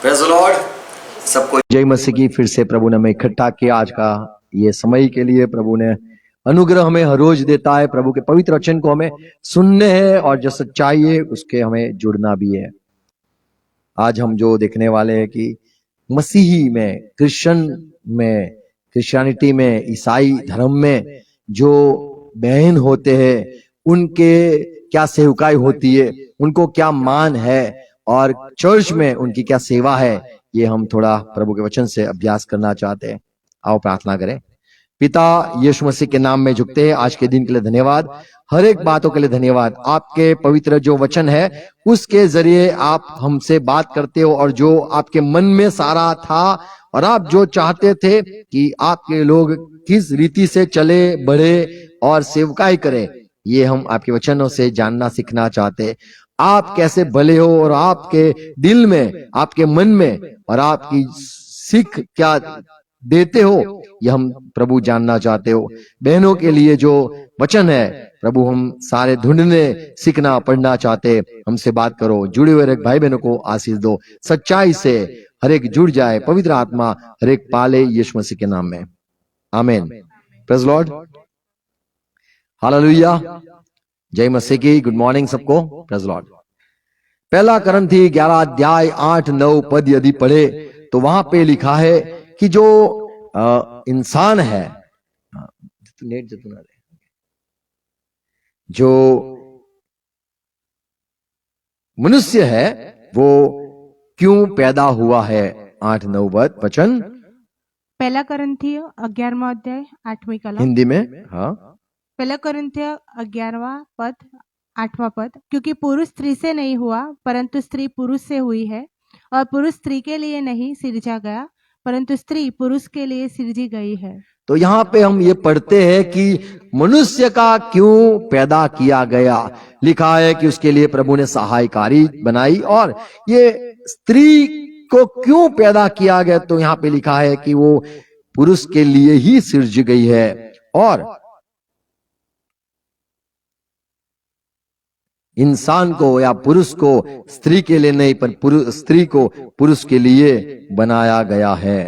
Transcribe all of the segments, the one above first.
Praise the Lord. सबको जय मसीह की। फिर से प्रभु ने हमें इकट्ठा किया आज का ये समय के लिए। प्रभु ने अनुग्रह हमें हर रोज देता है। प्रभु के पवित्र वचन को हमें सुनने हैं और जो सच्चाई है उसके हमें जुड़ना भी है। आज हम जो देखने वाले हैं कि मसीही में, क्रिश्चियनिटी में, ईसाई धर्म में जो बहन होते हैं उनके क्या सेवकाई होती है, उनको क्या मान है और चर्च में उनकी क्या सेवा है, ये हम थोड़ा प्रभु के वचन से अभ्यास करना चाहते हैं। आओ प्रार्थना करें। पिता यीशु मसीह के नाम में झुकते हैं। आज के दिन के लिए धन्यवाद, हर एक बातों के लिए धन्यवाद। आपके पवित्र जो वचन है उसके जरिए आप हमसे बात करते हो और जो आपके मन में सारा था और आप जो चाहते थे कि आपके लोग किस रीति से चले बढ़े और सेवकाई करें, ये हम आपके वचनों से जानना सीखना चाहते हैं। आप कैसे भले हो और आपके दिल में, आपके मन में और आपकी सीख क्या देते हो, ये हम प्रभु जानना चाहते हो। बहनों के लिए जो वचन है प्रभु हम सारे ढूंढने, सीखना, पढ़ना चाहते। हमसे बात करो, जुड़े हुए हर एक भाई बहनों को आशीष दो, सच्चाई से हर एक जुड़ जाए, पवित्र आत्मा हर एक पाले, यीशु मसीह के नाम में, आमीन। प्रेज़ लॉर्ड, हालेलुया, जय मसीह की। गुड मॉर्निंग सबको, प्रेज़ लॉर्ड। पहला करंथी 11 अध्याय 8-9 पद यदि पढ़े तो वहां पे लिखा है कि जो इंसान है, जो मनुष्य है वो क्यों पैदा हुआ है। 8-9 पद वचन, पहला करंथियो 11वां अध्याय 8वीं कलम हिंदी में। हाँ, पहला करंथियो 11वां पद 8वां पद, क्योंकि पुरुष स्त्री से नहीं हुआ परंतु स्त्री पुरुष से हुई है, और पुरुष स्त्री के लिए नहीं सिरजा गया परंतु स्त्री पुरुष के लिए सिरजी गई है। तो यहाँ पे हम ये पढ़ते हैं कि मनुष्य का क्यों पैदा किया गया। लिखा है कि उसके लिए प्रभु ने सहायकारी बनाई, और ये स्त्री को क्यों पैदा किया गया, तो यहाँ पे लिखा है कि वो पुरुष के लिए ही सिरज गई है, और इंसान को या पुरुष को स्त्री के लिए नहीं पर स्त्री को पुरुष के लिए बनाया गया है।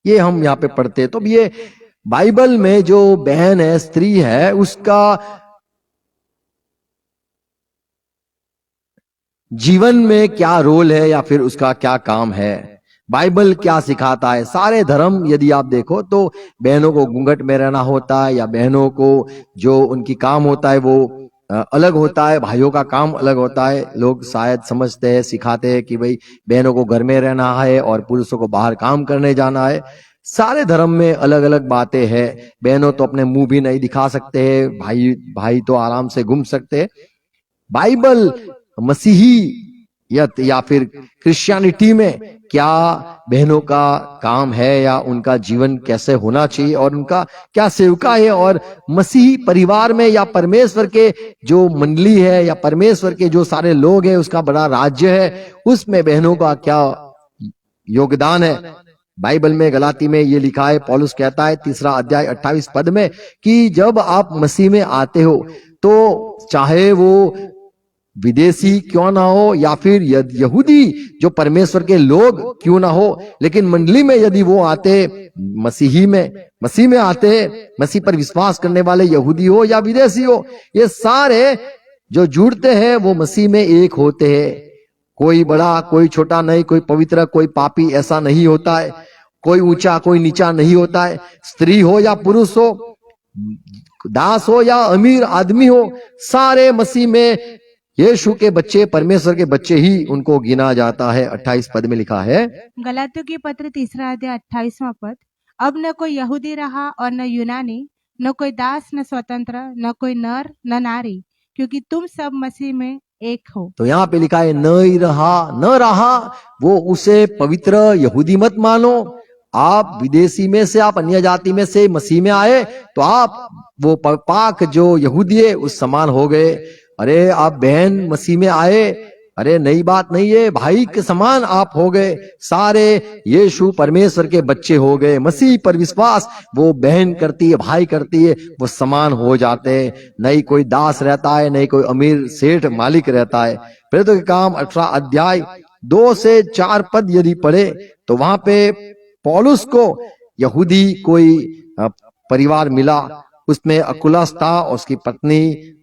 ये हम यहाँ पे पढ़ते हैं। तो ये बाइबल में जो बहन है, स्त्री है, उसका जीवन में क्या रोल है या फिर उसका क्या काम है, बाइबल क्या सिखाता है। सारे धर्म यदि आप देखो तो बहनों को घूंघट में रहना होता है, या बहनों को जो उनकी काम होता है वो अलग होता है, भाइयों का काम अलग होता है। लोग शायद समझते हैं, सिखाते हैं कि भाई बहनों को घर में रहना है और पुरुषों को बाहर काम करने जाना है। सारे धर्म में अलग अलग बातें हैं। बहनों तो अपने मुंह भी नहीं दिखा सकते हैं, भाई तो आराम से घूम सकते हैं। बाइबल मसीही या फिर क्रिश्चियनिटी में क्या बहनों का काम है या उनका जीवन कैसे होना चाहिए और उनका क्या सेवका है, और मसीही परिवार में या परमेश्वर के जो मंडली है या परमेश्वर के जो सारे लोग हैं, उसका बड़ा राज्य है, उसमें बहनों का क्या योगदान है। बाइबल में गलाती में ये लिखा है, पौलुस कहता है 3 अध्याय 28 पद में कि जब आप मसीह में आते हो तो चाहे वो विदेशी क्यों ना हो या फिर यहूदी जो परमेश्वर के लोग क्यों ना हो, लेकिन मंडली में यदि वो आते मसीह में आते, मसीह पर विश्वास करने वाले यहूदी हो या विदेशी हो, ये सारे जो जुड़ते हैं वो मसीह में एक होते हैं। कोई बड़ा कोई छोटा नहीं, कोई पवित्र कोई पापी, ऐसा नहीं होता है। कोई ऊंचा कोई नीचा नहीं होता है। स्त्री हो या पुरुष हो, दास हो या अमीर आदमी हो, सारे मसीह में यीशु के बच्चे, परमेश्वर के बच्चे ही उनको गिना जाता है। 28 पद में लिखा है, गलातियों की पत्र 3 अध्याय 28वां पद, अब न कोई यहूदी रहा और न यूनानी, न कोई दास न स्वतंत्र, न कोई नर न नारी, क्योंकि तुम सब मसीह में एक हो। तो यहाँ पे लिखा है न रहा, वो उसे पवित्र यहूदी मत मानो। आप विदेशी में से, आप अन्य जाति में से मसीह में आए तो आप वो पाक जो यहूदी है उस समान हो गए। अरे आप बहन मसीह में आए, अरे नई बात नहीं है, भाई के समान आप हो गए। सारे यीशु परमेश्वर के बच्चे हो गए। मसीह पर विश्वास वो बहन करती है, भाई करती है, वो समान हो जाते हैं। नहीं कोई दास रहता है, नहीं कोई अमीर सेठ मालिक रहता है। प्रेरितों के काम 18 अध्याय 2 से 4 पद यदि पढ़े तो वहां पे पौलुस को यहूदी कोई परिवार मिला, उसमें अकुलस था, उसकी पत्नी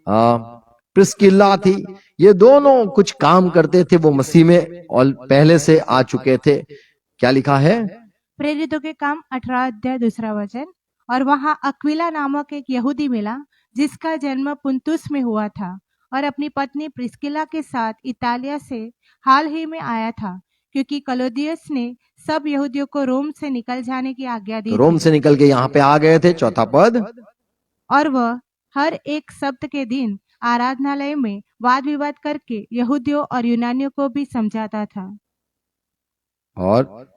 प्रिस्किल्ला थी। ये दोनों कुछ काम करते थे, वो मसीह में और पहले से आ चुके थे। क्या लिखा है? प्रेरितों के काम 18 अध्याय 2 वचन। और वहां अक्विला नामक एक यहूदी मिला जिसका जन्म पुंतुस में हुआ था और अपनी पत्नी प्रिस्किला के साथ इतालिया से हाल ही में आया था, क्योंकि कलौदियस ने सब यहूदियों को रोम से निकल जाने की आज्ञा दी तो रोम थी। से निकल के यहाँ पे आ गए थे। 4था पद। और वह हर एक सप्त के दिन आराधनालय में वाद विवाद करके यहूदियों और यूनानियों को भी समझाता था। और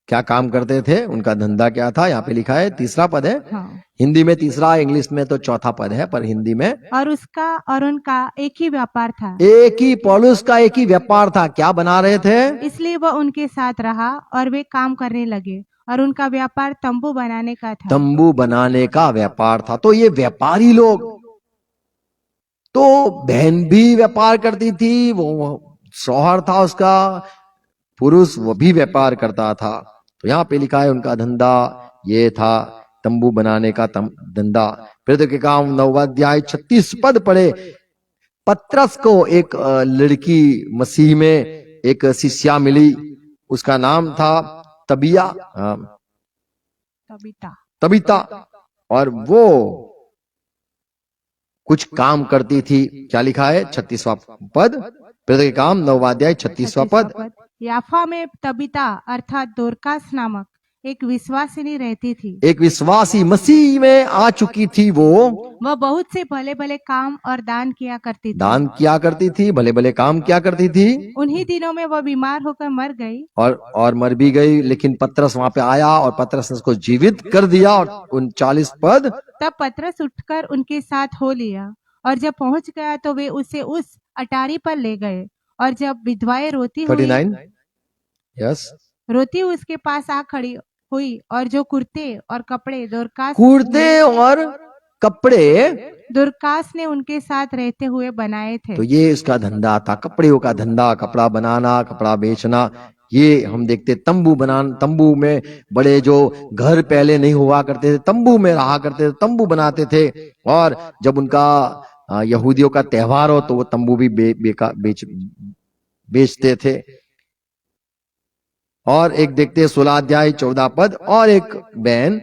क्या काम करते थे, उनका धंधा क्या था? यहाँ पे लिखा है, 3रा पद है। हाँ। हिंदी में 3रा, इंग्लिश में तो 4था पद है, पर हिंदी में और उसका और उनका एक ही व्यापार था, एक ही, पौलुस का एक ही व्यापार था। क्या बना रहे थे? इसलिए वह उनके साथ रहा और वे काम करने लगे और उनका व्यापार तंबू बनाने का था। तंबू बनाने का व्यापार था। तो ये व्यापारी लोग, तो बहन भी व्यापार करती थी, वो शौहर था उसका पुरुष, वो भी व्यापार करता था। तो यहाँ पे लिखा है उनका धंधा ये था, तंबू बनाने का धंधा। प्रेरितों के काम 9वां अध्याय 36 पद पढ़े। पत्रस को एक लड़की मसीह में एक शिष्या मिली, उसका नाम था तबीता, और वो कुछ काम करती थी। क्या लिखा है? 36वां पद, प्रेरितों के काम 9वां अध्याय 36वां पद। याफा में तबीता अर्थात दोरकास नामक एक विश्वासिनी रहती थी। एक विश्वासी मसीह में आ चुकी थी। वो बहुत से भले भले काम और दान किया करती थी। दान किया करती थी, भले भले काम किया करती थी। उन्हीं दिनों में वह बीमार होकर मर गई और मर भी गई। लेकिन पतरस वहां पे आया और पतरस ने उसको जीवित कर दिया। और 39 पद, तब पतरस उठकर उनके साथ हो लिया और जब पहुंच गया तो वे उसे उस अटारी पर ले गए। और जब विधवाएं रोती 39 यस रोती उसके पास आ खड़ी हुई और जो कुर्ते और कपड़े दुर्कास ने उनके साथ रहते हुए बनाए थे। तो ये उसका धंधा था, कपड़ों का धंधा, कपड़ा बनाना, कपड़ा बेचना। ये हम देखते तंबू में बड़े जो घर पहले नहीं हुआ करते थे, तंबू में रहा करते थे, तंबू बनाते थे। और जब उनका यहूदियों का त्योहार हो तो वो तंबू भी बेचते थे। और एक देखते 16 अध्याय 14 पद, और एक बहन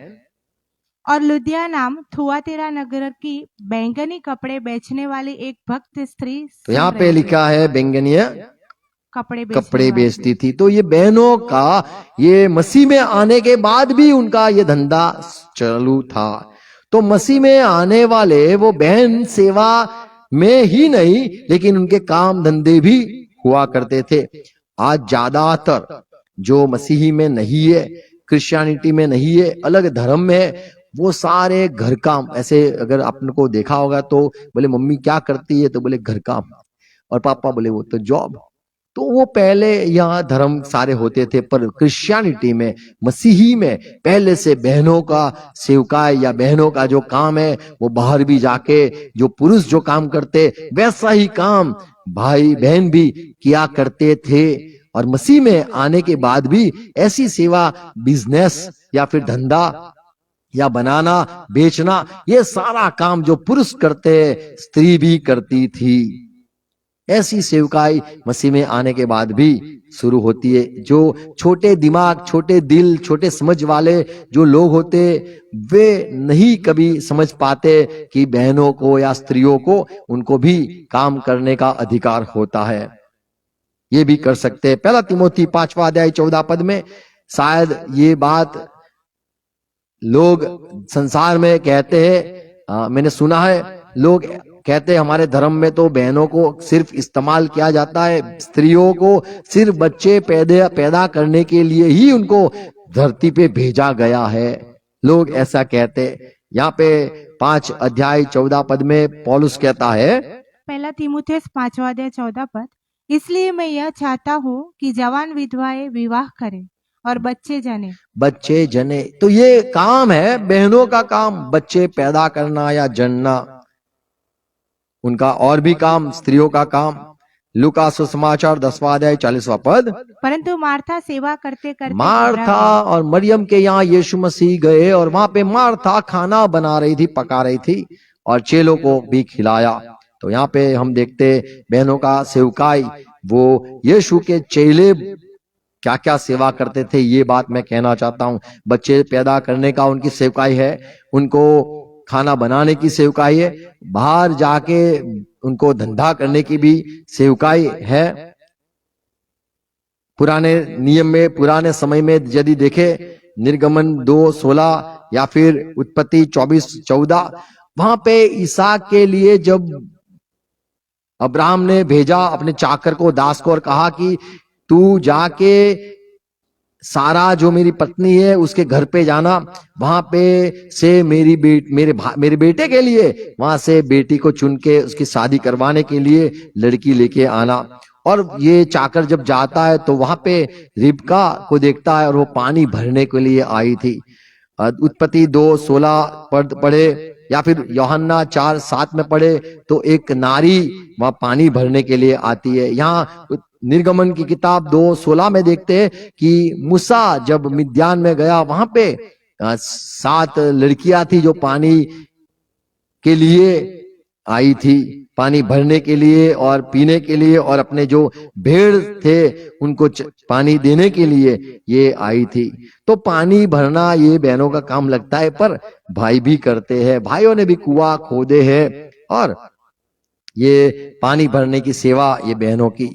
और लुदिया नाम थुआतीरा नगर की बैंगनी कपड़े बेचने वाली एक भक्त स्त्री। तो यहाँ पे लिखा है बैंगनीय कपड़े बेचती थी। तो ये बहनों का ये मसीह में आने के बाद भी उनका ये धंधा चालू था। तो मसीह में आने वाले वो बहन सेवा में ही नहीं, लेकिन उनके काम धंधे भी हुआ करते थे। आज ज्यादातर जो मसीही में नहीं है, क्रिश्चियनिटी में नहीं है, अलग धर्म में है, वो सारे घर काम, ऐसे अगर आपने को देखा होगा तो बोले मम्मी क्या करती है, तो बोले घर काम, और पापा बोले वो तो जॉब। तो वो पहले यहाँ धर्म सारे होते थे, पर क्रिश्चियनिटी में, मसीही में पहले से बहनों का सेवकाई या बहनों का जो काम है वो बाहर भी जाके जो पुरुष जो काम करते वैसा ही काम भाई बहन भी किया करते थे। और मसीह में आने के बाद भी ऐसी सेवा, बिजनेस या फिर धंधा या बनाना बेचना, ये सारा काम जो पुरुष करते स्त्री भी करती थी। ऐसी सेवकाई मसीह में आने के बाद भी शुरू होती है। जो छोटे दिमाग, छोटे दिल, छोटे समझ वाले जो लोग होते, वे नहीं कभी समझ पाते कि बहनों को या स्त्रियों को उनको भी काम करने का अधिकार होता है, ये भी कर सकते हैं। 1 तिमोथी 5वां अध्याय 14 पद में शायद ये बात लोग संसार में कहते हैं, मैंने सुना है लोग कहते हैं हमारे धर्म में तो बहनों को सिर्फ इस्तेमाल किया जाता है, स्त्रियों को सिर्फ बच्चे पैदा करने के लिए ही उनको धरती पे भेजा गया है। लोग ऐसा कहते। यहाँ पे 5 अध्याय 14 पद में पौलुस कहता है, 1 तीमुथियुस 5वां अध्याय 14 पद, इसलिए मैं यह चाहता हूँ कि जवान विधवाएं विवाह करें और बच्चे जने। तो ये काम है बहनों का काम, बच्चे पैदा करना या जनना। उनका और भी काम, स्त्रियों का काम लूका सुसमाचार 10वां अध्याय 40वां पद। परंतु मार्था सेवा करते करते मार्था और मरियम के यहाँ यीशु मसीह गए और वहां पे मार्था खाना बना रही थी, पका रही थी और चेलों को भी खिलाया। तो यहाँ पे हम देखते बहनों का सेवकाई, वो यीशु के चेले क्या क्या सेवा करते थे, ये बात मैं कहना चाहता हूँ। बच्चे पैदा करने का उनकी सेवकाई है, उनको खाना बनाने की सेवकाई है, बाहर जाके उनको धंधा करने की भी सेवकाई है। पुराने नियम में, पुराने समय में यदि देखे निर्गमन 2:16 या फिर उत्पत्ति 24:14, वहां पे इसहाक के लिए जब अब्राहम ने भेजा अपने चाकर को, दास को, और कहा कि तू जाके सारा जो मेरी पत्नी है उसके घर पे जाना, वहां पे से मेरे बेटे के लिए वहां से बेटी को चुन के उसकी शादी करवाने के लिए लड़की लेके आना। और ये चाकर जब जाता है तो वहां पे रिबका को देखता है और वो पानी भरने के लिए आई थी। उत्पत्ति 2:16 पढ़े या फिर यूहन्ना 4:7 में पढ़े तो एक नारी वहां पानी भरने के लिए आती है। यहाँ निर्गमन की किताब 2:16 में देखते हैं कि मूसा जब मिद्यान में गया, वहां पे 7 लड़कियां थी जो पानी के लिए आई थी, पानी भरने के लिए और पीने के लिए, और अपने जो भेड़ थे उनको पानी देने के लिए ये आई थी। तो पानी भरना ये बहनों का काम लगता है, पर भाई भी करते हैं, भाइयों ने भी कुआं खोदे हैं और ये पानी भरने की सेवा ये बहनों की।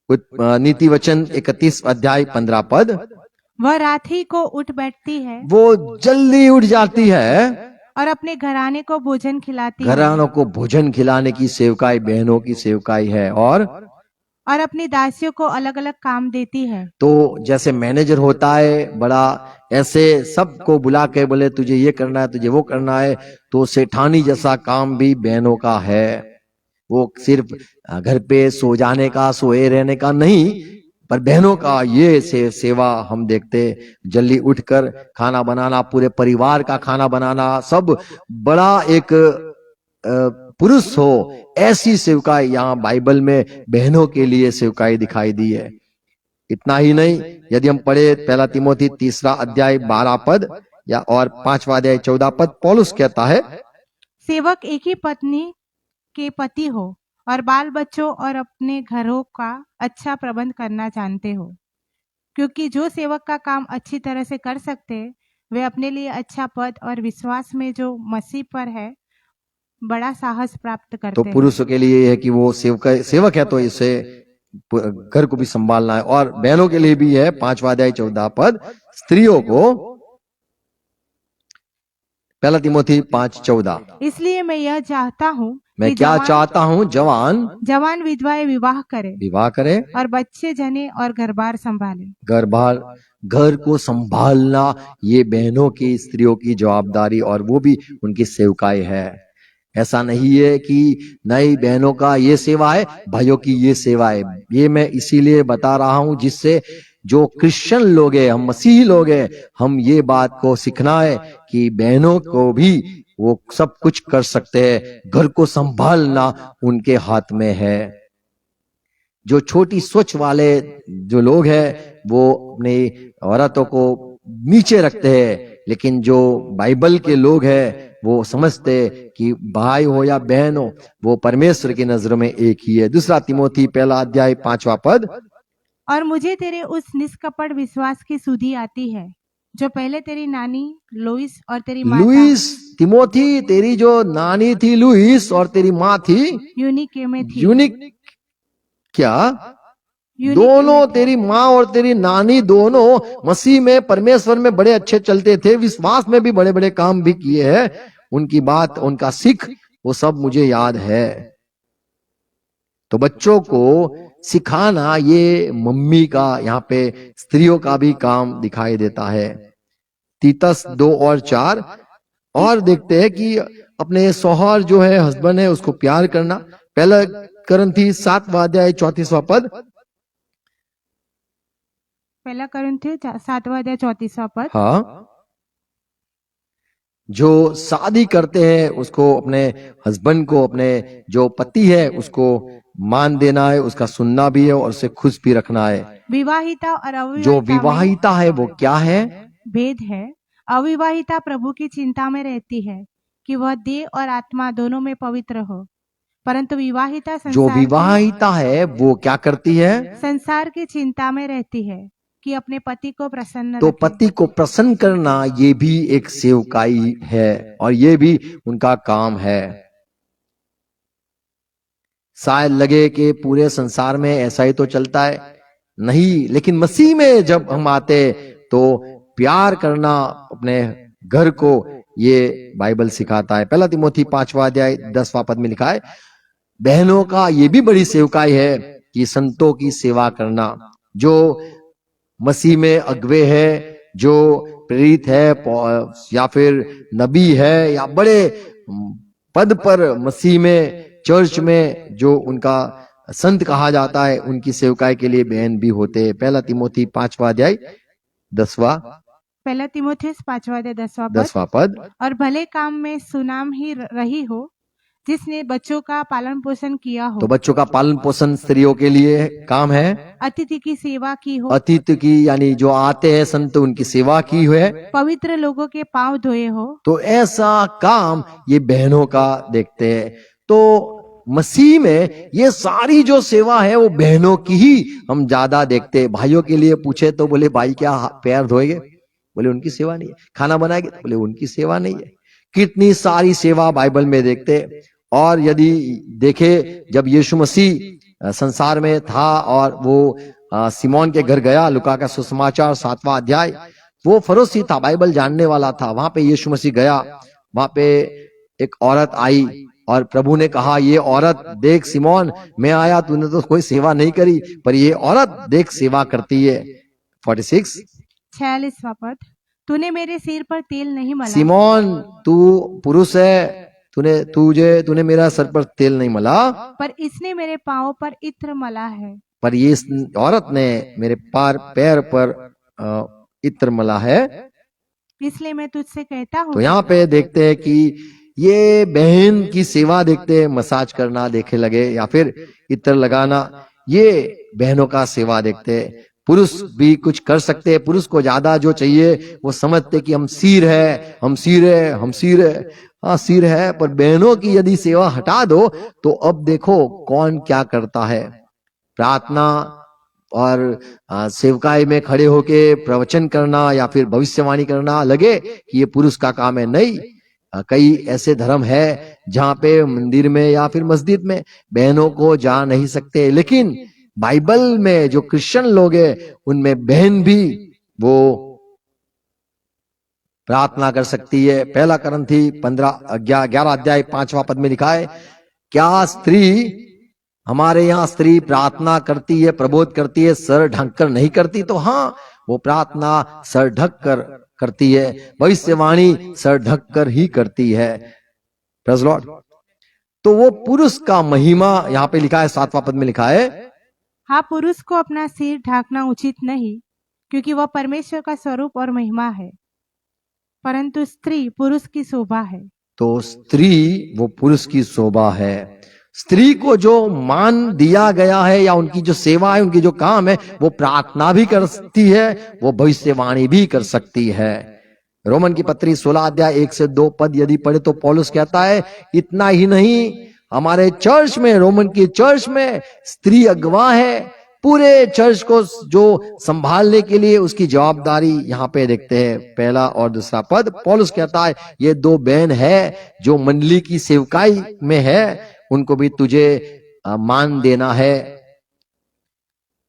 नीति वचन 31 अध्याय 15 पद। वह रात ही को उठ बैठती है, वो जल्दी उठ जाती है और अपने घराने को भोजन खिलाती है, घरानों को भोजन खिलाने की सेवकाई बहनों की सेवकाई है। और अपनी दासियों को अलग अलग काम देती है। तो जैसे मैनेजर होता है बड़ा, ऐसे सबको बुला के बोले तुझे ये करना है, तुझे वो करना है, तो सेठानी जैसा काम भी बहनों का है। वो सिर्फ घर पे सो जाने का, सोए रहने का नहीं, पर बहनों का ये सेवा हम देखते, जल्दी उठकर खाना बनाना, पूरे परिवार का खाना बनाना, सब बड़ा एक पुरुष हो ऐसी सेवकाई यहाँ बाइबल में बहनों के लिए सेवकाई दिखाई दी है। इतना ही नहीं, यदि हम पढ़े 1 तिमोथी 3 अध्याय 12 पद या और 5वां अध्याय 14 पद, पौलुस कहता है, सेवक एक ही पत्नी के पति हो और बाल बच्चों और अपने घरों का अच्छा प्रबंध करना जानते हो, क्योंकि जो सेवक का काम अच्छी तरह से कर सकते हैं वे अपने लिए अच्छा पद और विश्वास में जो मसीह पर है बड़ा साहस प्राप्त करते तो हैं। पुरुषों के लिए है कि वो सेवक है तो इसे घर को भी संभालना है, और बहनों के लिए भी है 5वां अध्याय 14 पद, स्त्रियों को 1 तिमोथी 5:14। इसलिए मैं यह चाहता हूँ मैं क्या चाहता हूँ, जवान विधवाएं विवाह करें और बच्चे जने और घर बार संभाले। घर को संभालना ये बहनों की, स्त्रियों की जवाबदारी और वो भी उनकी सेवकाई है। ऐसा नहीं है कि नई बहनों का ये सेवा है, भाइयों की ये सेवा है। ये मैं इसीलिए बता रहा हूं जिससे जो क्रिश्चियन लोग हैं, हम मसीही लोग हैं, हम ये बात को सीखना है कि बहनों को भी वो सब कुछ कर सकते हैं, घर को संभालना उनके हाथ में है। जो छोटी सोच वाले जो लोग हैं वो अपनी औरतों को नीचे रखते हैं, लेकिन जो बाइबल के लोग हैं वो समझते कि भाई हो या बहन हो वो परमेश्वर की नजरों में एक ही है। 2 तिमोथी 1 अध्याय 5वां पद। और मुझे तेरे उस निष्कपट विश्वास की सुधि आती है जो पहले तेरी नानी लुईस और तेरी माता लुईस, तिमोथी, तेरी जो नानी थी लुईस और तेरी माँ थी यूनिके में थी। यूनिक क्या? यूनिके दोनों में थी। तेरी माँ और तेरी नानी दोनों मसीह में, परमेश्वर में बड़े अच्छे चलते थे, विश्वास में भी बड़े बड़े काम भी किए हैं। उनकी बात, उनका सीख वो सब मुझे याद है। तो बच्चों को सिखाना ये मम्मी का, यहाँ पे स्त्रियों का भी काम दिखाई देता है। तीतस 2 और 4 और देखते हैं कि अपने शौहर जो है, हस्बैंड है, उसको प्यार करना। 1 कुरिन्थी 7वां अध्याय 34वां पद। 1 कुरिन्थी 7वां अध्याय 34वां पद। हाँ, जो शादी करते हैं उसको, अपने हस्बैंड को, अपने जो पति है उसको मान देना है, उसका सुनना भी है और उसे खुश भी रखना है। विवाहिता और जो अविवाहिता में विवाहिता है वो क्या है? भेद है। अविवाहिता प्रभु की चिंता में रहती है कि वह देह और आत्मा दोनों में पवित्र हो, परंतु विवाहिता जो विवाहिता है वो क्या करती है? संसार की चिंता में रहती है कि अपने पति को प्रसन्न तो रखे। पति को प्रसन्न करना ये भी एक सेवकाई है और ये भी उनका काम है। शायद लगे कि पूरे संसार में ऐसा ही तो चलता है, नहीं, लेकिन मसीह में जब हम आते तो प्यार करना अपने घर को, ये बाइबल सिखाता है। पहला तिमोथी 5वां अध्याय 10वां पद में लिखा है, बहनों का ये भी बड़ी सेवकाई है कि संतों की सेवा करना। जो मसीह में अगवे है, जो प्रेरित है या फिर नबी है या बड़े पद पर मसीह में चर्च में जो उनका संत कहा जाता है, उनकी सेवकाई के लिए बहन भी होते हैं। पहला तिमोथी 5वां अध्याय 10वां पहला तिमोथेयुस 5वां अध्याय 10वां पद। और भले काम में सुनाम ही रही हो, जिसने बच्चों का पालन पोषण किया हो, तो बच्चों का पालन पोषण स्त्रियों के लिए काम है। अतिथि की सेवा की हो, अतिथि की यानी जो आते हैं संत उनकी सेवा की है, पवित्र लोगों के पांव धोए हो। तो ऐसा काम ये बहनों का देखते हैं। तो मसीह में ये सारी जो सेवा है वो बहनों की ही हम ज्यादा देखते हैं। भाइयों के लिए पूछे तो बोले भाई क्या पैर धोएंगे? बोले उनकी सेवा नहीं है। खाना बनाएंगे? बोले उनकी सेवा नहीं है। कितनी सारी सेवा बाइबल में देखते हैं। और यदि देखे जब यीशु मसीह संसार में था और वो सिमोन के घर गया, लुका का सुसमाचार 7वां अध्याय, वो फरोसी था, बाइबल जानने वाला था। वहां पे यीशु मसीह गया, वहां पे एक औरत आई और प्रभु ने कहा, ये औरत देख सिमोन, मैं आया, तूने तो कोई सेवा नहीं करी, पर ये औरत देख सेवा करती है। 46वां पद, तूने मेरे सिर पर तेल नहीं मला। सिमोन, तू पुरुष है, तूने मेरा सर पर तेल नहीं मला, पर इसने मेरे पांव पर इत्र मला है। पर ये औरत ने मेरे पैर पर इत्र मला है। इसलिए मैं तुझसे कहता हूँ। तो यहाँ पे देखते हैं कि ये बहन की सेवा देखते हैं, मसाज करना देखे लगे या फिर इत्र लगाना, ये बहनों का सेवा देखते हैं। पुरुष भी कुछ कर सकते हैं, पुरुष को ज्यादा जो चाहिए वो समझते कि हम सिर है, हम सिर है, हम सिर है। हाँ सिर है, पर बहनों की यदि सेवा हटा दो तो अब देखो कौन क्या करता है। प्रार्थना और सेवकाई में खड़े होके प्रवचन करना या फिर भविष्यवाणी करना लगे कि ये पुरुष का काम है, नहीं। कई ऐसे धर्म है जहाँ पे मंदिर में या फिर मस्जिद में बहनों को जा नहीं सकते, लेकिन बाइबल में जो क्रिश्चियन लोग हैं उनमें बहन भी वो प्रार्थना कर सकती है। पहला करंथी 11 अध्याय 5वां पद में लिखा है, क्या स्त्री, हमारे यहाँ स्त्री प्रार्थना करती है, प्रबोध करती है, सर ढककर नहीं करती? तो हाँ, वो प्रार्थना सर ढक कर करती है, भविष्यवाणी सर ढक कर ही करती है। Praise Lord. तो वो पुरुष का महिमा यहाँ पे लिखा है, 7वां पद में लिखा है, हाँ, पुरुष को अपना सिर ढांकना उचित नहीं, क्योंकि वह परमेश्वर का स्वरूप और महिमा है, परंतु स्त्री पुरुष की शोभा है। तो स्त्री वो पुरुष की शोभा है। स्त्री को जो मान दिया गया है या उनकी जो सेवा है, उनकी जो काम है, वो प्रार्थना भी कर सकती है, वो भविष्यवाणी भी कर सकती है। रोमन की पत्री 16 अध्याय 1 से 2 पद यदि पढ़े तो पौलुस कहता है, इतना ही नहीं, हमारे चर्च में, रोमन की चर्च में स्त्री अगवा है, पूरे चर्च को जो संभालने के लिए उसकी जवाबदारी यहाँ पे देखते हैं। पहला और दूसरा पद पौलुस कहता है, ये दो बहन है जो मंडली की सेवकाई में है, उनको भी तुझे मान देना है।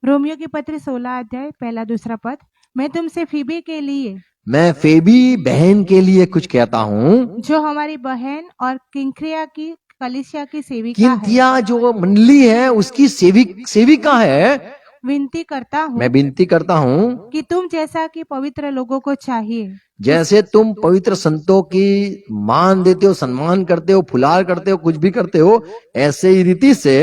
रोमियो की पत्री 16 अध्याय पहला दूसरा पद, मैं तुमसे फीबी के लिए, मैं फेबी बहन के लिए कुछ कहता हूँ, जो हमारी बहन और किंक्रिया की कलीसिया की सेविका किंतिया है, जो मंडली है उसकी सेविका है, विनती करता हूँ, मैं विनती करता हूँ कि तुम जैसा कि पवित्र लोगों को चाहिए, जैसे तुम पवित्र संतों की मान देते हो, सम्मान करते हो, फुलार करते हो, कुछ भी करते हो, ऐसे ही रीति से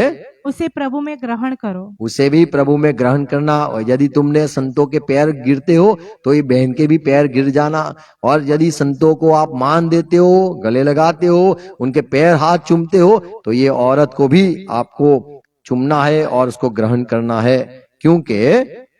उसे प्रभु में ग्रहण करो। उसे भी प्रभु में ग्रहण करना। और यदि तुमने संतों के पैर गिरते हो तो ये बहन के भी पैर गिर जाना। और यदि संतों को आप मान देते हो, गले लगाते हो, उनके पैर हाथ चूमते हो, तो ये औरत को भी आपको चूमना है और उसको ग्रहण करना है। क्योंकि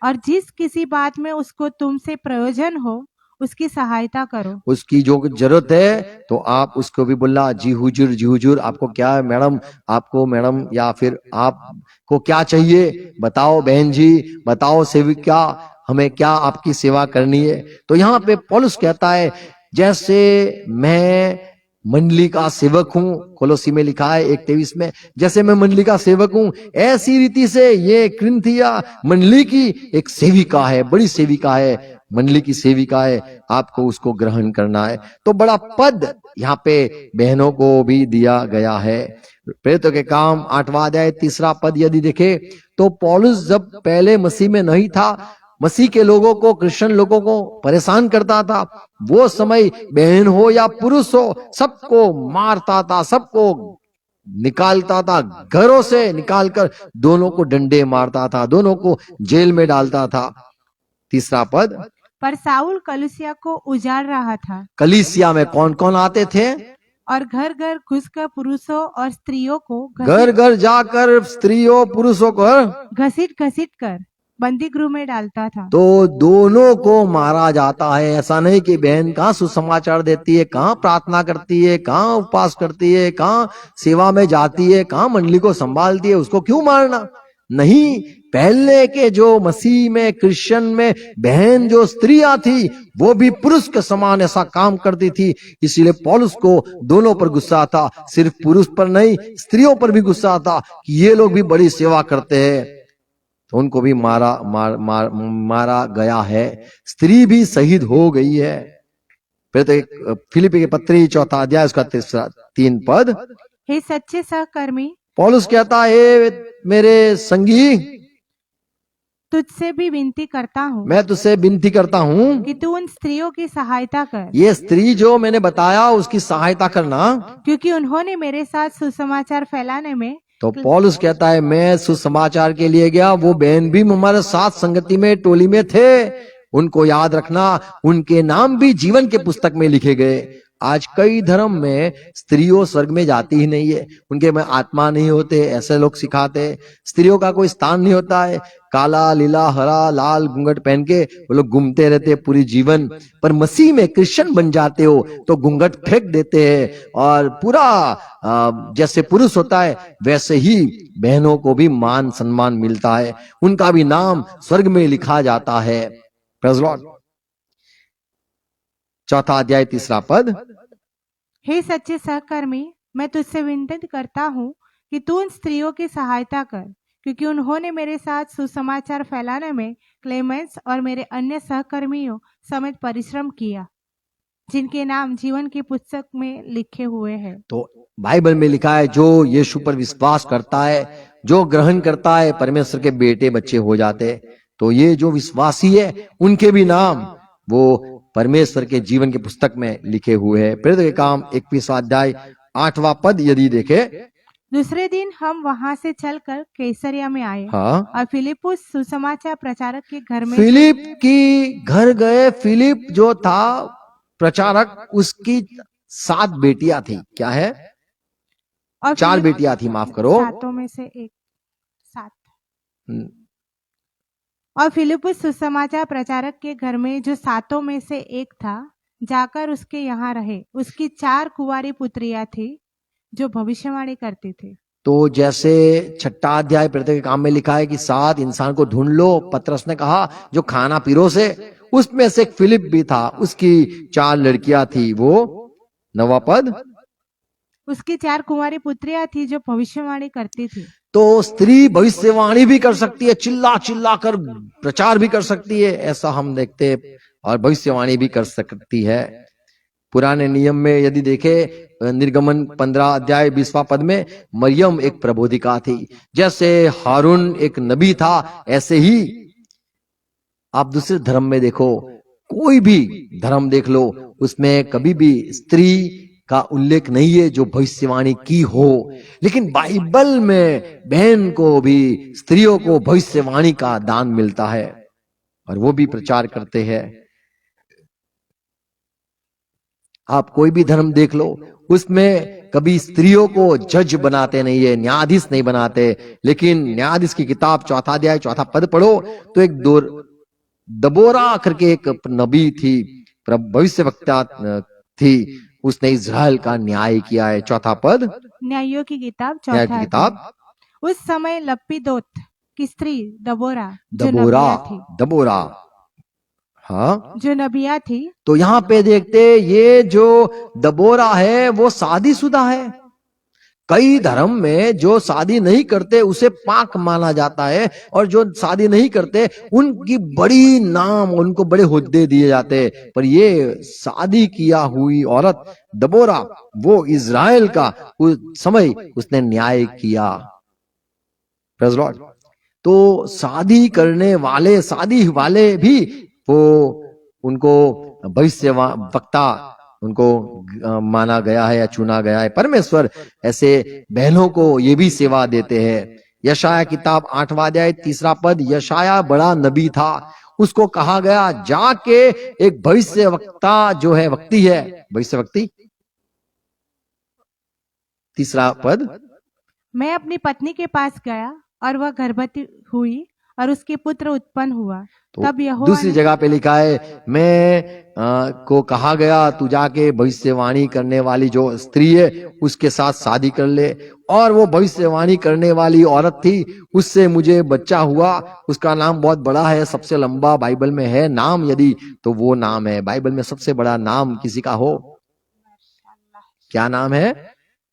और जिस किसी बात में उसको तुमसे प्रयोजन हो उसकी सहायता करो। उसकी जो जरूरत है तो आप उसको भी बोलना, जी हुजूर आपको क्या है मैडम, आपको मैडम या फिर आपको क्या चाहिए, बताओ बहन जी, बताओ सेविका, हमें क्या आपकी सेवा करनी है। तो यहाँ पे पौलुस कहता है, जैसे मैं मंडली का सेवक हूं, कोलोसी में लिखा है 1:23 में, जैसे मैं मंडली का सेवक हूं, ऐसी रीति से ये क्रिन्थिया मंडली की एक सेविका है, बड़ी सेविका है, मंडली की सेविका है, आपको उसको ग्रहण करना है। तो बड़ा पद यहाँ पे बहनों को भी दिया गया है। प्रेरितों के काम 8वां अध्याय 3 पद यदि देखे तो पौलुस जब पहले मसीह में नहीं था, मसीह के लोगों को, क्रिश्चियन लोगों को परेशान करता था, वो समय बहन हो या पुरुष हो सबको मारता था, सबको निकालता था, घरों से निकालकर दोनों को डंडे मारता था, दोनों को जेल में डालता था। 3 पद, पर साउल कलुसिया को उजाड़ रहा था कलीसिया में कौन कौन आते थे? और घर घर घुसकर पुरुषों और स्त्रियों को घर घर जाकर स्त्रियों पुरुषों को घसीट घसीट कर बंदी गृह में डालता था। तो दोनों को मारा जाता है। ऐसा नहीं कि बहन कहाँ सुसमाचार देती है, कहाँ प्रार्थना करती है, कहाँ उपवास करती है, कहाँ सेवा में जाती है, कहाँ मंडली को संभालती है, उसको क्यों मारना? नहीं, पहले के जो मसीह में, क्रिश्चियन में बहन जो स्त्रियां थी वो भी पुरुष के समान ऐसा काम करती थी। इसीलिए पौलुस को दोनों पर गुस्सा था, सिर्फ पुरुष पर नहीं, स्त्रियों पर भी गुस्सा था कि ये लोग भी बड़ी सेवा करते हैं। तो उनको भी मारा गया है। स्त्री भी शहीद हो गई है। फिर तो फिलिपी के पत्री 4 अध्याय उसका 3 पद, हे सच्चे सहकर्मी, पौलुस कहता है, मेरे संगी, तुझसे भी विनती करता हूँ मैं तुझसे विनती करता हूँ कि तू उन स्त्रियों की सहायता कर, ये स्त्री जो मैंने बताया उसकी सहायता करना, क्योंकि उन्होंने मेरे साथ सुसमाचार फैलाने में। तो पौलुस कहता है, मैं सुसमाचार के लिए गया, वो बहन भी हमारे साथ संगति में, टोली में थे, उनको याद रखना, उनके नाम भी जीवन के पुस्तक में लिखे गए। आज कई धर्म में स्त्रियों स्वर्ग में जाती ही नहीं है, उनके में आत्मा नहीं होते, ऐसे लोग सिखाते। स्त्रियों का कोई स्थान नहीं होता है, काला लीला हरा लाल घूंघट पहन के वो लोग घूमते रहते पूरी जीवन। पर मसीह में क्रिश्चियन बन जाते हो तो घूंघट फेंक देते हैं और पूरा जैसे पुरुष होता है वैसे ही बहनों को भी मान सम्मान मिलता है, उनका भी नाम स्वर्ग में लिखा जाता है। Praise Lord. 4 अध्याय 3 पद, हे सच्चे सहकर्मी, मैं तुझसे विनती करता हूँ कि तू उन स्त्रियों की सहायता कर, क्योंकि उन्होंने मेरे साथ सुसमाचार फैलाने में क्लेमेंस और मेरे अन्य सहकर्मियों समेत परिश्रम किया, जिनके नाम जीवन की पुस्तक में लिखे हुए हैं। तो बाइबल में लिखा है, जो यीशु पर विश्वास करता है, जो ग्रहण करता है, परमेश्वर के बेटे बच्चे हो जाते हैं। तो ये जो विश्वासी है उनके भी नाम वो परमेश्वर के जीवन की पुस्तक में लिखे हुए हैं। प्रेरितों के काम 21वां अध्याय 8वां पद यदि देखे, दूसरे दिन हम वहां से चलकर कैसरिया में आए। हाँ, और फिलिपुस सुसमाचार प्रचारक के घर में फिलिप की घर गए। फिलिप जो था प्रचारक, उसकी 7 बेटियां थी। क्या है? और 4 बेटियां थी, माफ करो। सातों में से एक, 7। और फिलिपुस सुसमाचार प्रचारक के घर में जो 7 में से एक था, जाकर उसके यहाँ रहे। उसकी 4 कुंवारी पुत्रियां थी जो भविष्यवाणी करती थी। तो जैसे 6 अध्याय प्रेरितों के काम में लिखा है कि 7 इंसान को ढूंढ लो, पतरस ने कहा, जो खाना पीरोसे, उसमें से एक फिलिप भी था, उसकी 4 लड़कियां थी। वो 9वां पद, उसकी 4 कुंवारी पुत्रियां थी जो भविष्यवाणी करती थी। तो स्त्री भविष्यवाणी भी कर सकती है, चिल्ला चिल्ला कर प्रचार भी कर सकती है, ऐसा हम देखते हैं, और भविष्यवाणी भी कर सकती है। पुराने नियम में यदि देखे, निर्गमन 15 अध्याय 20वां पद में मरियम एक प्रबोधिका थी। जैसे हारून एक नबी था, ऐसे ही आप दूसरे धर्म में देखो, कोई भी धर्म देख लो, उसमें कभी भी स्त्री का उल्लेख नहीं है जो भविष्यवाणी की हो, लेकिन बाइबल में बहन को भी, स्त्रियों को भविष्यवाणी का दान मिलता है और वो भी प्रचार करते हैं। आप कोई भी धर्म देख लो, उसमें कभी स्त्रियों को जज बनाते नहीं है, न्यायाधीश नहीं बनाते, लेकिन न्यायाधीश की किताब 4 अध्याय 4 पद पढ़ो तो एक दबोरा करके एक नबी थी, भविष्यवक्ता थी, उसने इज़राइल का न्याय किया है। 4 पद, न्यायों की किताब न्याय 4 की किताब। उस समय लप्पीदोत की स्त्री दबोरा जो दबोरा, नबिया थी, दबोरा, हाँ, जो नबिया थी, तो यहां पे देखते ये जो दबोरा है वो शादीशुदा है। कई धर्म में जो शादी नहीं करते उसे पाक माना जाता है, और जो शादी नहीं करते उनकी बड़ी नाम, उनको बड़े हुद्दे दिए जाते हैं। पर ये शादी किया हुई औरत दबोरा, वो इज़राइल का उस समय उसने न्याय किया। Praise Lord. तो शादी करने वाले, शादी वाले भी वो, उनको भविष्य वक्ता उनको माना गया है या चुना गया है। परमेश्वर ऐसे बहनों को ये भी सेवा देते हैं। यशाया किताब 8वां अध्याय 3 पद, यशाया बड़ा नबी था, उसको कहा गया जाके एक भविष्य वक्ता जो है, वक्ती है, भविष्य वक्ती, 3 पद, मैं अपनी पत्नी के पास गया और वह गर्भवती हुई और उसके पुत्र उत्पन्न हुआ। तो तब यहोवा दूसरी ने, जगह पे लिखा है, मैं को कहा गया तू जाके भविष्यवाणी करने वाली जो स्त्री है उसके साथ शादी कर ले, और वो भविष्यवाणी करने वाली औरत थी, उससे मुझे बच्चा हुआ, उसका नाम बहुत बड़ा है, सबसे लंबा बाइबल में है नाम, यदि तो वो नाम है। बाइबल में सबसे बड़ा नाम किसी का हो, क्या नाम है?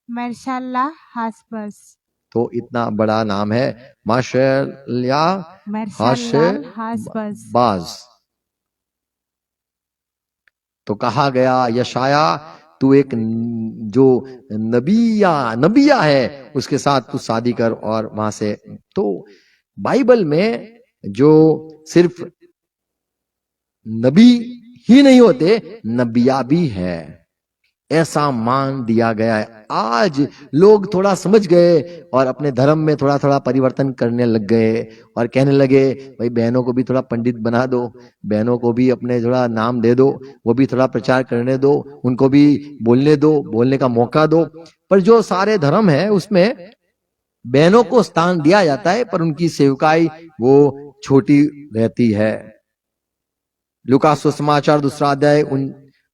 मर्शाल्ला हासबस, तो इतना बड़ा नाम है, माशल्या मर्शाल्लाल हासबस। बाज। तो कहा गया यशाया तू एक जो नबिया है उसके साथ तू शादी कर और वहां से। तो बाइबल में जो सिर्फ नबी ही नहीं होते, नबिया भी है, ऐसा मान दिया गया है। आज लोग थोड़ा समझ गए और अपने धर्म में थोड़ा थोड़ा परिवर्तन करने लग गए और कहने लगे भाई बहनों को भी थोड़ा पंडित बना दो, बहनों को भी अपने थोड़ा नाम दे दो, वो भी थोड़ा प्रचार करने दो, उनको भी बोलने दो, बोलने का मौका दो। पर जो सारे धर्म है उसमें बहनों को स्थान दिया जाता है, पर उनकी सेवकाई वो छोटी रहती है। लूका सुसमाचार 2 अध्याय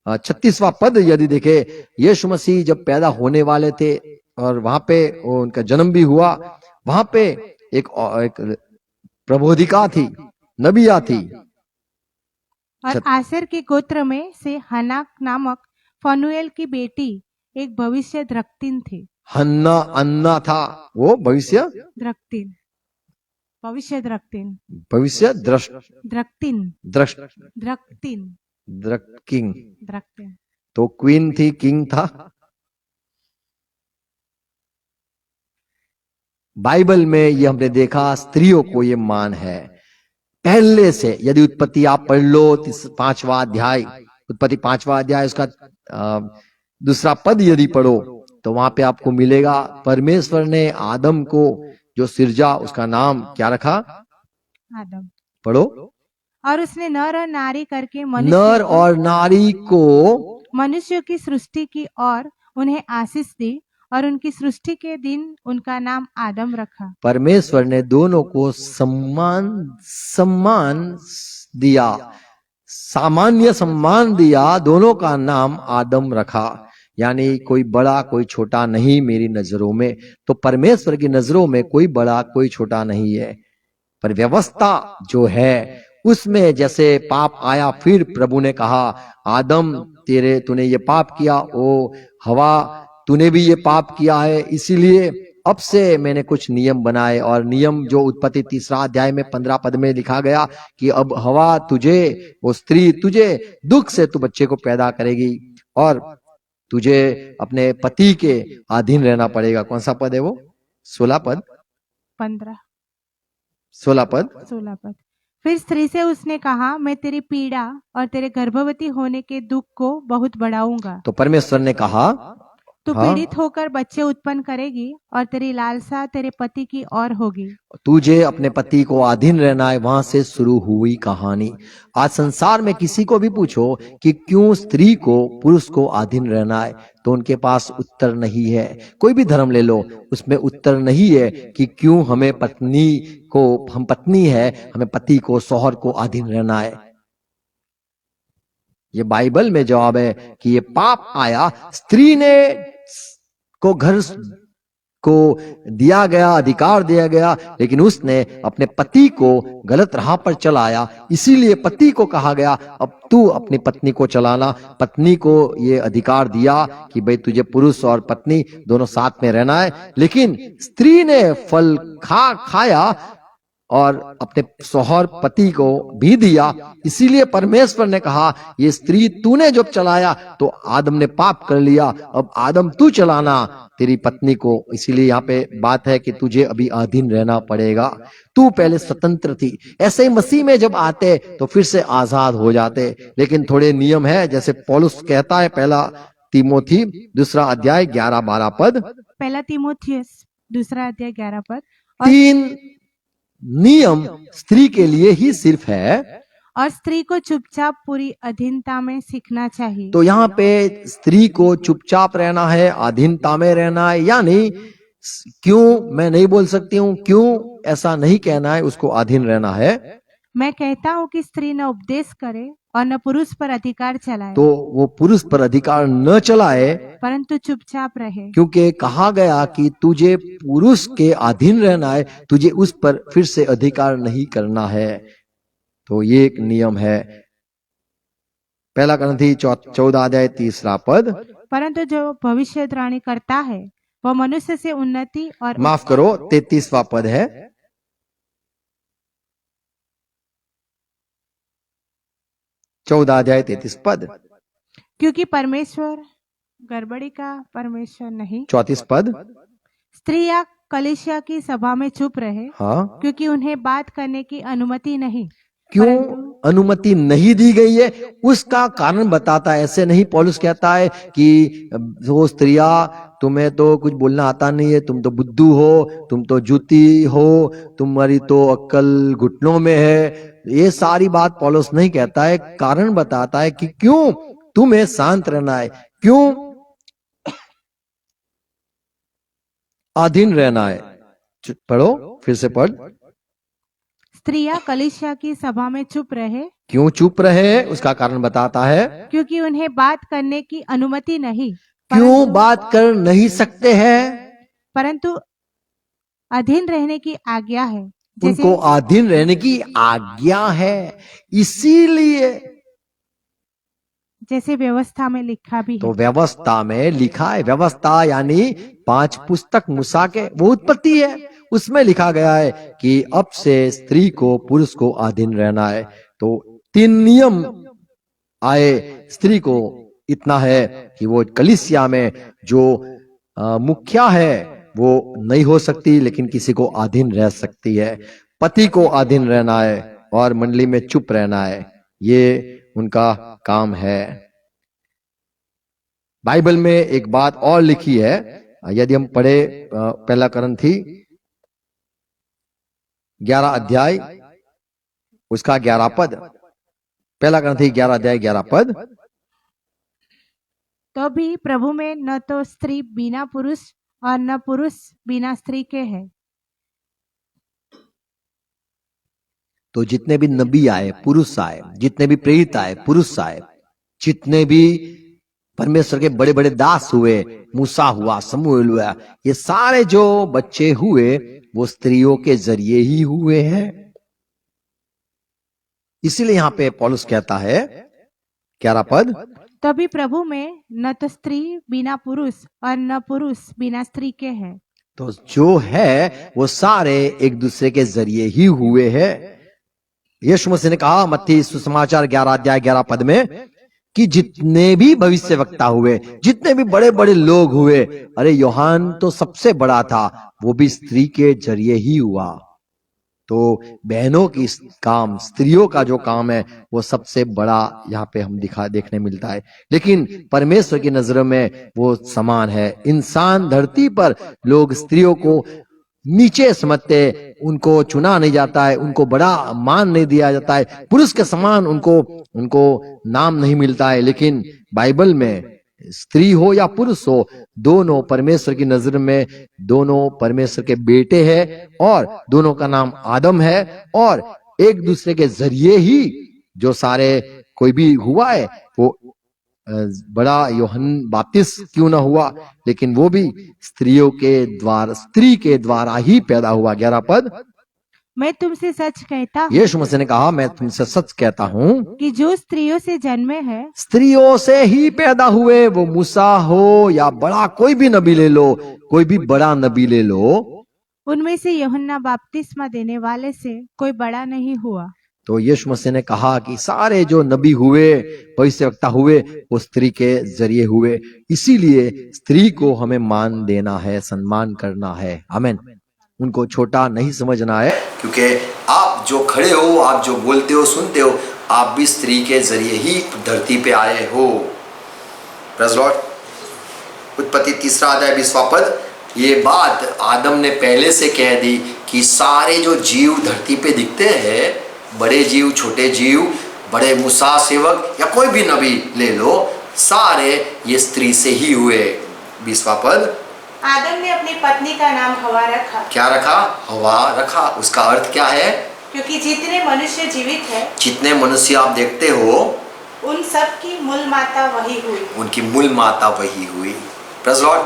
36वां पद यदि देखे, यीशु मसीह जब पैदा होने वाले थे और वहां पे उनका जन्म भी हुआ, वहां पे एक प्रबोधिका थी, नबिया थी, और आसेर के गोत्र में से हनाक नामक फनुएल की बेटी एक भविष्य द्रक्तिन थी। हन्ना अन्ना था, वो भविष्य द्रक्तिन, भविष्य द्रक्तिन, भविष्य द्रक्तिन, द्रक्तिन, किंग। द्रक्तिन। तो क्वीन थी, किंग था। बाइबल में ये हमने देखा स्त्रियों को ये मान है पहले से। यदि उत्पत्ति आप पढ़ लो 5वां अध्याय, उत्पत्ति 5वां अध्याय उसका 2 पद यदि पढ़ो तो वहां पे आपको मिलेगा परमेश्वर ने आदम को जो सिरजा उसका नाम क्या रखा? आदम। पढ़ो। और उसने नर और नारी करके नर और नारी को मनुष्य की सृष्टि की और उन्हें आशीष दी और उनकी सृष्टि के दिन उनका नाम आदम रखा। परमेश्वर ने दोनों को सम्मान दिया, सामान्य सम्मान दिया, दोनों का नाम आदम रखा। यानी कोई बड़ा कोई छोटा नहीं मेरी नजरों में। तो परमेश्वर की नजरों में कोई बड़ा कोई छोटा नहीं है। पर व्यवस्था जो है उसमें जैसे पाप आया, फिर प्रभु ने कहा आदम तूने ये पाप किया, ओ हवा तूने भी ये पाप किया है, इसीलिए अब से मैंने कुछ नियम बनाए। और नियम जो उत्पत्ति 3 अध्याय में 15 पद में लिखा गया कि अब हवा तुझे, वो स्त्री तुझे दुख से तू बच्चे को पैदा करेगी और तुझे अपने पति के अधीन रहना पड़ेगा। कौन सा पद है वो? 16 पद, 15, 16 पद। फिर स्त्री से उसने कहा, मैं तेरी पीड़ा और तेरे गर्भवती होने के दुख को बहुत बढ़ाऊंगा। तो परमेश्वर ने कहा, तू हाँ, पीड़ित होकर बच्चे उत्पन्न करेगी और तेरी लालसा तेरे पति की ओर होगी। तुझे अपने पति को अधीन रहना है। वहां से शुरू हुई कहानी। आज संसार में किसी को भी पूछो कि क्यों स्त्री को पुरुष को अधीन रहना है, तो उनके पास उत्तर नहीं है। कोई भी धर्म ले लो, उसमें उत्तर नहीं है कि क्यों हम पत्नी है, हमें पति को, शौहर को अधीन रहना है। ये बाइबल में जवाब है कि ये पाप आया, स्त्री ने को घर को दिया गया, अधिकार दिया गया, लेकिन उसने अपने पति को गलत राह पर चलाया। इसीलिए पति को कहा गया, अब तू अपनी पत्नी को चलाना। पत्नी को ये अधिकार दिया कि भाई तुझे पुरुष और पत्नी दोनों साथ में रहना है, लेकिन स्त्री ने फल खाया और अपने शौहर पति को भी दिया। इसीलिए परमेश्वर ने कहा, ये स्त्री तूने जब चलाया तो आदम ने पाप कर लिया, अब आदम तू चलाना तेरी पत्नी को। इसीलिए यहाँ पे बात है कि तुझे अभी अधीन रहना पड़ेगा। तू पहले स्वतंत्र थी, ऐसे ही मसीह में जब आते तो फिर से आजाद हो जाते, लेकिन थोड़े नियम है। जैसे पौलुस कहता है, पहला तीमोथी 2 अध्याय 11-12 पद, पहला तीमुथियुस 2 अध्याय 11 पद, 3 नियम स्त्री के लिए ही सिर्फ है, और स्त्री को चुपचाप पूरी अधीनता में सीखना चाहिए। तो यहाँ पे स्त्री को चुपचाप रहना है, अधीनता में रहना है। यानी क्यों मैं नहीं बोल सकती हूँ, क्यों ऐसा नहीं कहना है, उसको अधीन रहना है। मैं कहता हूँ कि स्त्री न उपदेश करे और न पुरुष पर अधिकार चलाए, तो वो पुरुष पर अधिकार न चलाए, परंतु चुपचाप रहे। क्योंकि कहा गया कि तुझे पुरुष के अधीन रहना है, तुझे उस पर फिर से अधिकार नहीं करना है। तो ये एक नियम है। पहला करंथी 14 अध्याय 3 पद, परंतु जो भविष्यवाणी करता है वह मनुष्य से उन्नति और माफ करो 33वां पद है, 14 अध्याय 33 पद, क्योंकि परमेश्वर गड़बड़ी का परमेश्वर नहीं। 34 पद, स्त्री या कलीसिया की सभा में चुप रहे, हाँ, क्योंकि उन्हें बात करने की अनुमति नहीं। क्यों अनुमति नहीं दी गई है, उसका कारण बताता है। ऐसे नहीं पौलुस कहता है कि वो स्त्रियां, तुम्हें तो कुछ बोलना आता नहीं है, तुम तो बुद्धू हो, तुम तो जूती हो, तुम्हारी तो अक्ल घुटनों में है। ये सारी बात पौलुस नहीं कहता है, कारण बताता है कि क्यों तुम्हें शांत रहना है, क्यों अधीन रहना है। पढ़ो, फिर से पढ़। स्त्रियां कलीसिया की सभा में चुप रहे, क्यों चुप रहे, उसका कारण बताता है। क्योंकि उन्हें बात करने की अनुमति नहीं। क्यों बात कर नहीं सकते हैं, परंतु अधीन रहने की आज्ञा है। उनको अधीन रहने की आज्ञा है। इसीलिए जैसे व्यवस्था में लिखा भी तो है। व्यवस्था में लिखा है, व्यवस्था यानी 5 पुस्तक मूसा के, वो उत्पत्ति है, उसमें लिखा गया है कि अब से स्त्री को पुरुष को अधीन रहना है। तो 3 नियम आए। स्त्री को इतना है कि वो कलीसिया में जो मुखिया है वो नहीं हो सकती, लेकिन किसी को अधीन रह सकती है। पति को अधीन रहना है और मंडली में चुप रहना है, ये उनका काम है। बाइबल में एक बात और लिखी है, यदि हम पढ़े पहला करंथी 11 अध्याय उसका 11 पद, पहला करंथी 11 अध्याय 11 पद, तो भी प्रभु में न तो स्त्री बिना पुरुष और न पुरुष बिना स्त्री के है। तो जितने भी नबी आए पुरुष आए, जितने भी प्रेरित आए पुरुष आए, जितने भी परमेश्वर के बड़े बड़े दास हुए, मूसा हुआ, शमूएल हुआ, ये सारे जो बच्चे हुए वो स्त्रियों के जरिए ही हुए हैं। इसीलिए यहां पे पौलुस कहता है 11 पद, तभी प्रभु में न तो स्त्री बिना पुरुष और न पुरुष बिना स्त्री के है। तो जो है वो सारे एक दूसरे के जरिए ही हुए हैं। यीशु मसीह ने कहा मत्ती सुसमाचार 11 अध्याय 11 पद में कि जितने भी भविष्यवक्ता हुए, जितने भी बड़े बड़े लोग हुए, अरे यूहान तो सबसे बड़ा था, वो भी स्त्री के जरिए ही हुआ। तो बहनों की काम, स्त्रियों का जो काम है वो सबसे बड़ा यहाँ पे हम देखने मिलता है। लेकिन परमेश्वर की नजरों में वो समान है। इंसान धरती पर लोग स्त्रियों को नीचे समझते, उनको चुना नहीं जाता है, उनको बड़ा मान नहीं दिया जाता है, पुरुष के समान उनको नाम नहीं मिलता है। लेकिन बाइबल में स्त्री हो या पुरुष हो, दोनों परमेश्वर की नजर में दोनों परमेश्वर के बेटे हैं और दोनों का नाम आदम है। और एक दूसरे के जरिए ही जो सारे कोई भी हुआ है, वो बड़ा यूहन्ना बपतिस्मा क्यों ना हुआ, लेकिन वो भी स्त्री के द्वारा ही पैदा हुआ। 11 पद, मैं तुमसे सच कहता हूँ यीशु मसीह ने कहा, मैं तुमसे सच कहता हूँ कि जो स्त्रियों से जन्मे हैं स्त्रियों से ही पैदा हुए, वो मूसा हो या बड़ा कोई भी नबी ले लो, कोई भी बड़ा नबी ले लो, उनमें से यूहन्ना बपतिस्मा देने वाले से कोई बड़ा नहीं हुआ। तो यीशु मसीह ने कहा कि सारे जो नबी हुए, भविष्यवक्ता हुए, वो स्त्री के जरिए हुए। इसीलिए स्त्री को हमें मान देना है, सम्मान करना है। आमीन। उनको छोटा नहीं समझना है, क्योंकि आप जो खड़े हो, आप जो बोलते हो, सुनते हो, आप भी स्त्री के जरिए ही धरती पे आए हो। Praise Lord. उत्पत्ति 3 अध्याय 20 पद, ये बात आदम ने पहले से कह दी कि सारे जो जीव धरती पे दिखते हैं, बड़े जीव, छोटे जीव, बड़े मूसा सेवक या कोई भी नबी ले लो, सारे ये स्त्री से ही हुए। 20 पद, आदम ने अपनी पत्नी का नाम हवा रखा। क्या रखा? हवा रखा। उसका अर्थ क्या है? क्योंकि जितने मनुष्य जीवित है, जितने मनुष्य आप देखते हो, उन सब की मूल माता वही हुई। उनकी मूल माता वही हुई। Praise Lord.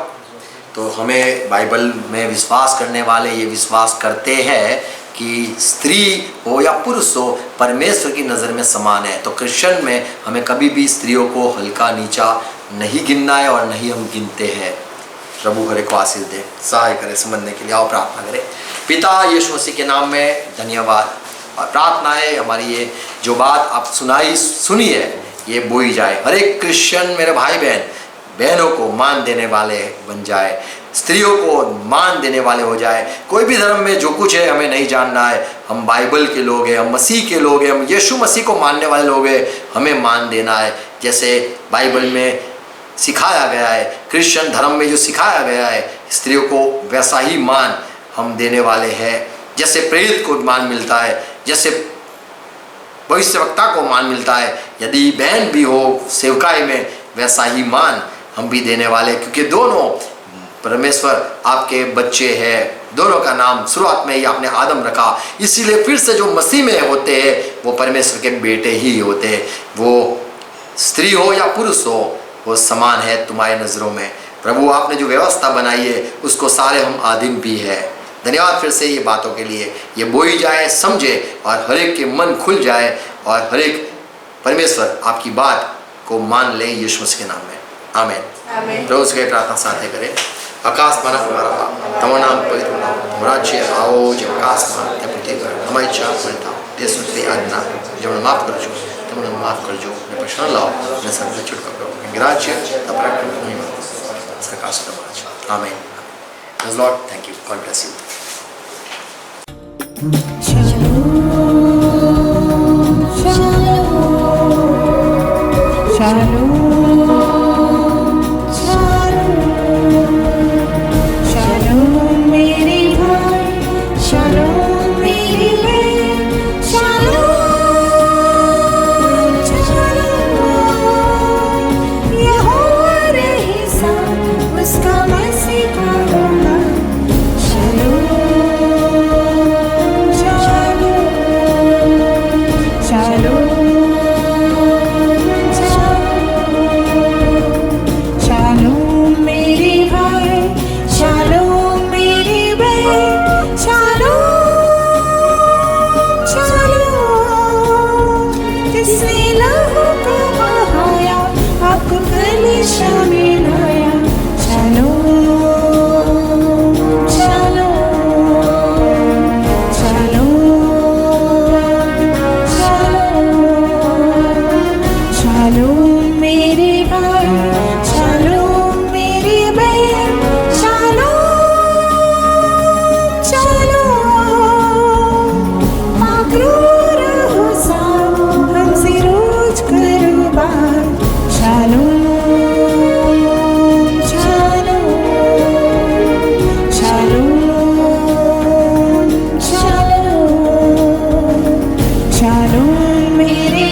तो हमें बाइबल में विश्वास करने वाले ये विश्वास करते हैं कि स्त्री हो या पुरुष हो, परमेश्वर की नज़र में समान है। तो क्रिश्चियन में हमें कभी भी स्त्रियों को हल्का नीचा नहीं गिनना है और नहीं हम गिनते हैं। प्रभु हरे को आशीष दे, सहाय करे समझने के लिए। आओ प्रार्थना करें। पिता यीशु मसीह के नाम में धन्यवाद और प्रार्थना है, हमारी ये जो बात आप सुनी है, ये बोई जाए। हर एक क्रिश्चियन मेरे भाई बहनों को मान देने वाले बन जाए, स्त्रियों को मान देने वाले हो जाए। कोई भी धर्म में जो कुछ है हमें नहीं जानना है, हम बाइबल के लोग हैं, हम मसीह के लोग हैं, हम यीशु मसीह को मानने वाले लोग हैं। हमें मान देना है जैसे बाइबल में सिखाया गया है, क्रिश्चियन धर्म में जो सिखाया गया है, स्त्रियों को वैसा ही मान हम देने वाले हैं। जैसे प्रेरित को मान मिलता है, जैसे भविष्यवक्ता को मान मिलता है, यदि बहन भी हो सेवकाई में, वैसा ही मान हम भी देने वाले, क्योंकि दोनों परमेश्वर आपके बच्चे हैं। दोनों का नाम शुरुआत में ही आपने आदम रखा, इसीलिए फिर से जो मसीह में होते हैं वो परमेश्वर के बेटे ही होते हैं। वो स्त्री हो या पुरुष हो, वो समान है तुम्हारे नज़रों में। प्रभु आपने जो व्यवस्था बनाई है उसको सारे हम आदिम भी है। धन्यवाद फिर से ये बातों के लिए, ये बोई जाए, समझे और हर एक के मन खुल जाए और हर एक परमेश्वर आपकी बात को मान ले यीशु मसीह के नाम में। आमीन। प्रभु से प्रार्थना साथे करें। आकाश माना हमारा बाप, तमो नाम पवित्र नाम, हमारा राज्य आओ जो आकाश मान ते पृथ्वी पर, हमारी इच्छा पूरी था देश में आज्ञा जो माफ कर जो तुमने माफ कर जो ने प्रश्न लाओ ने सब छुटका करो राज्य अपराक्रम महिमा सरकार से राज। आमीन। Praise the Lord. Thank you. God bless you.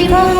लिखा